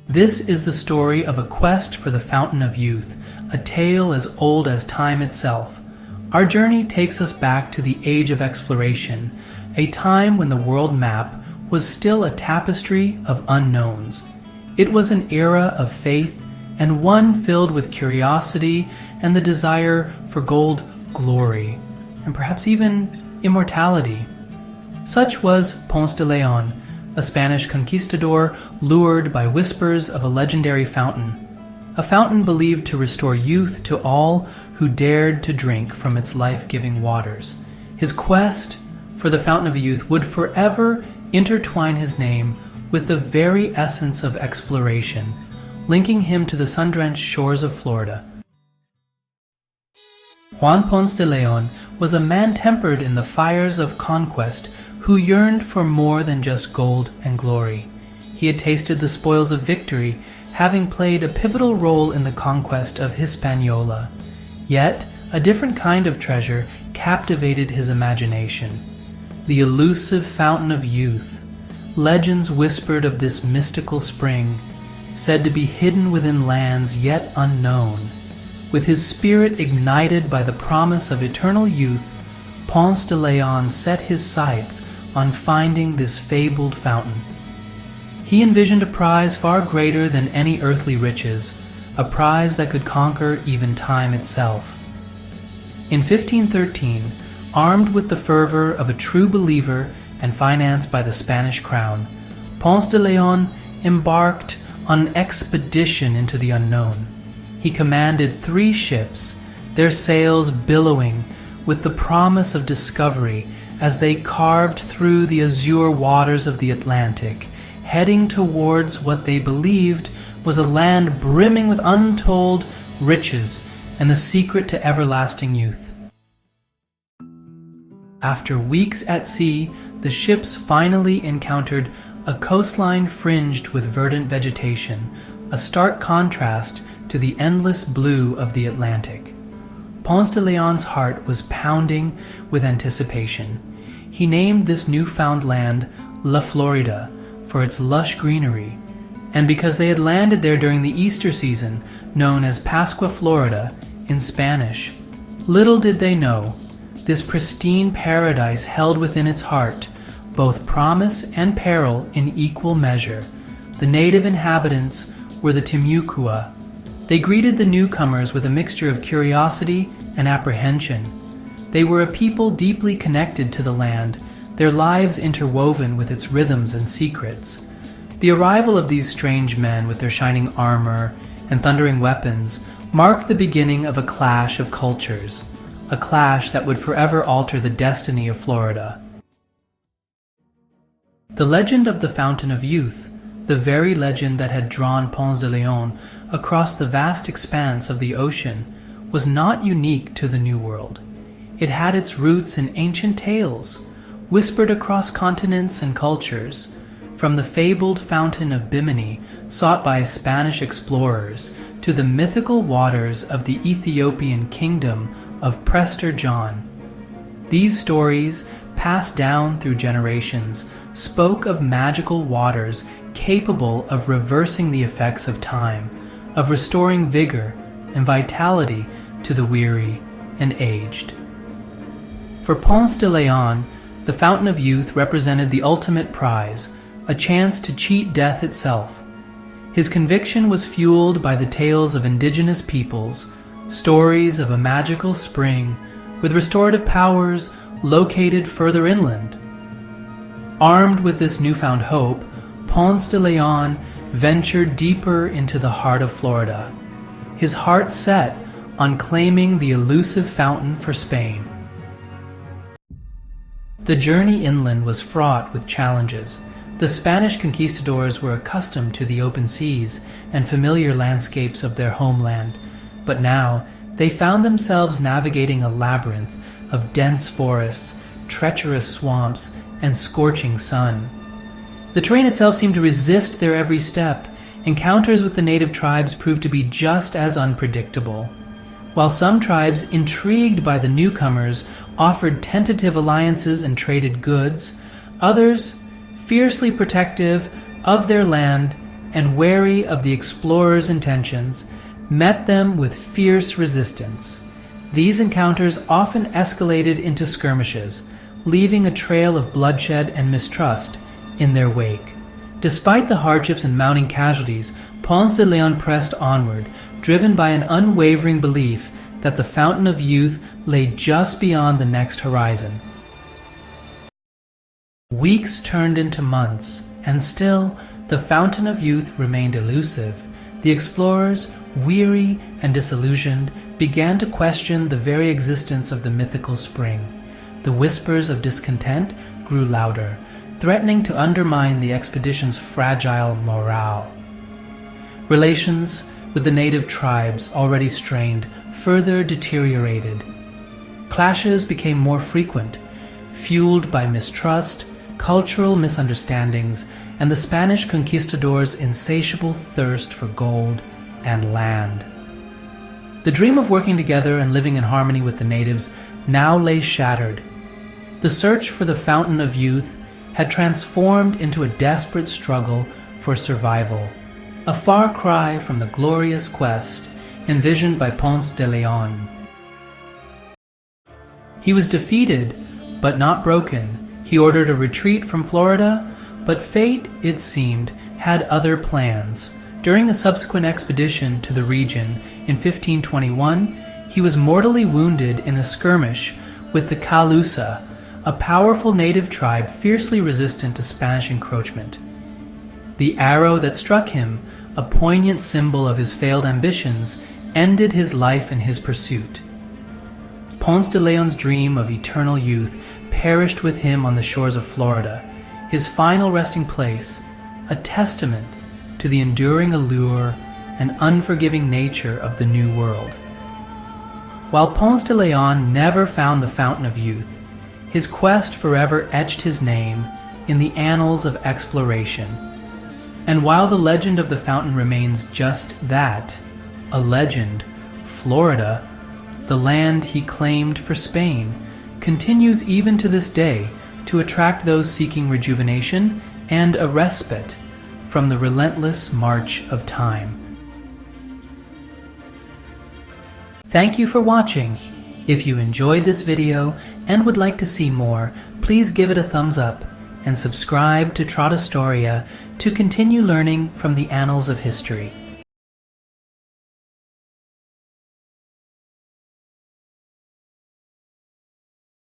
This is the story of a quest for the Fountain of Youth, a tale as old as time itself. Our journey takes us back to the Age of Exploration, a time when the world map was still a tapestry of unknowns. It was an era of faith, and one filled with curiosity and the desire for gold glory, and perhaps even immortality. Such was Ponce de León, a Spanish conquistador lured by whispers of a legendary fountain, a fountain believed to restore youth to all who dared to drink from its life-giving waters. His quest for the Fountain of Youth would forever intertwine his name with the very essence of exploration, linking him to the sun-drenched shores of Florida. Juan Ponce de León was a man tempered in the fires of conquest who yearned for more than just gold and glory. He had tasted the spoils of victory, having played a pivotal role in the conquest of Hispaniola. Yet, a different kind of treasure captivated his imagination: the elusive Fountain of Youth. Legends whispered of this mystical spring, said to be hidden within lands yet unknown. With his spirit ignited by the promise of eternal youth, Ponce de León set his sights on finding this fabled fountain. He envisioned a prize far greater than any earthly riches, a prize that could conquer even time itself. In 1513, armed with the fervor of a true believer and financed by the Spanish crown, Ponce de León embarked on an expedition into the unknown. He commanded 3 ships, their sails billowing with the promise of discovery as they carved through the azure waters of the Atlantic, heading towards what they believed was a land brimming with untold riches and the secret to everlasting youth. After weeks at sea, the ships finally encountered a coastline fringed with verdant vegetation, a stark contrast to the endless blue of the Atlantic. Ponce de León's heart was pounding with anticipation. He named this newfound land La Florida for its lush greenery, and because they had landed there during the Easter season, known as Pascua Florida in Spanish. Little did they know, this pristine paradise held within its heart both promise and peril in equal measure. The native inhabitants were the Timucua. They greeted the newcomers with a mixture of curiosity and apprehension. They were a people deeply connected to the land, their lives interwoven with its rhythms and secrets. The arrival of these strange men with their shining armor and thundering weapons marked the beginning of a clash of cultures, a clash that would forever alter the destiny of Florida. The legend of the Fountain of Youth, the very legend that had drawn Ponce de León across the vast expanse of the ocean, was not unique to the New World. It had its roots in ancient tales, whispered across continents and cultures, from the fabled fountain of Bimini sought by Spanish explorers to the mythical waters of the Ethiopian kingdom of Prester John. These stories, passed down through generations, spoke of magical waters capable of reversing the effects of time, of restoring vigor and vitality to the weary and aged. For Ponce de León, the Fountain of Youth represented the ultimate prize, a chance to cheat death itself. His conviction was fueled by the tales of indigenous peoples, stories of a magical spring with restorative powers located further inland. Armed with this newfound hope, Ponce de León ventured deeper into the heart of Florida, his heart set on claiming the elusive fountain for Spain. The journey inland was fraught with challenges. The Spanish conquistadors were accustomed to the open seas and familiar landscapes of their homeland, but now they found themselves navigating a labyrinth of dense forests, treacherous swamps, and scorching sun. The terrain itself seemed to resist their every step. Encounters with the native tribes proved to be just as unpredictable. While some tribes, intrigued by the newcomers, offered tentative alliances and traded goods, others, fiercely protective of their land and wary of the explorers' intentions, met them with fierce resistance. These encounters often escalated into skirmishes, leaving a trail of bloodshed and mistrust in their wake. Despite the hardships and mounting casualties, Ponce de León pressed onward, driven by an unwavering belief that the Fountain of Youth lay just beyond the next horizon. Weeks turned into months, and still the Fountain of Youth remained elusive. The explorers, weary and disillusioned, began to question the very existence of the mythical spring. The whispers of discontent grew louder, threatening to undermine the expedition's fragile morale. Relations with the native tribes, already strained, further deteriorated. Clashes became more frequent, fueled by mistrust, cultural misunderstandings, and the Spanish conquistadors' insatiable thirst for gold and land. The dream of working together and living in harmony with the natives now lay shattered. The search for the Fountain of Youth had transformed into a desperate struggle for survival, a far cry from the glorious quest envisioned by Ponce de León. He was defeated, but not broken. He ordered a retreat from Florida, but fate, it seemed, had other plans. During a subsequent expedition to the region in 1521, he was mortally wounded in a skirmish with the Calusa, a powerful native tribe fiercely resistant to Spanish encroachment. The arrow that struck him, a poignant symbol of his failed ambitions, ended his life in his pursuit. Ponce de León's dream of eternal youth perished with him on the shores of Florida, his final resting place, a testament to the enduring allure and unforgiving nature of the New World. While Ponce de León never found the Fountain of Youth, his quest forever etched his name in the annals of exploration. And while the legend of the fountain remains just that, a legend, Florida, the land he claimed for Spain, continues even to this day to attract those seeking rejuvenation and a respite from the relentless march of time. Thank you for watching. If you enjoyed this video and would like to see more, please give it a thumbs up and subscribe to Trotastoria to continue learning from the annals of history.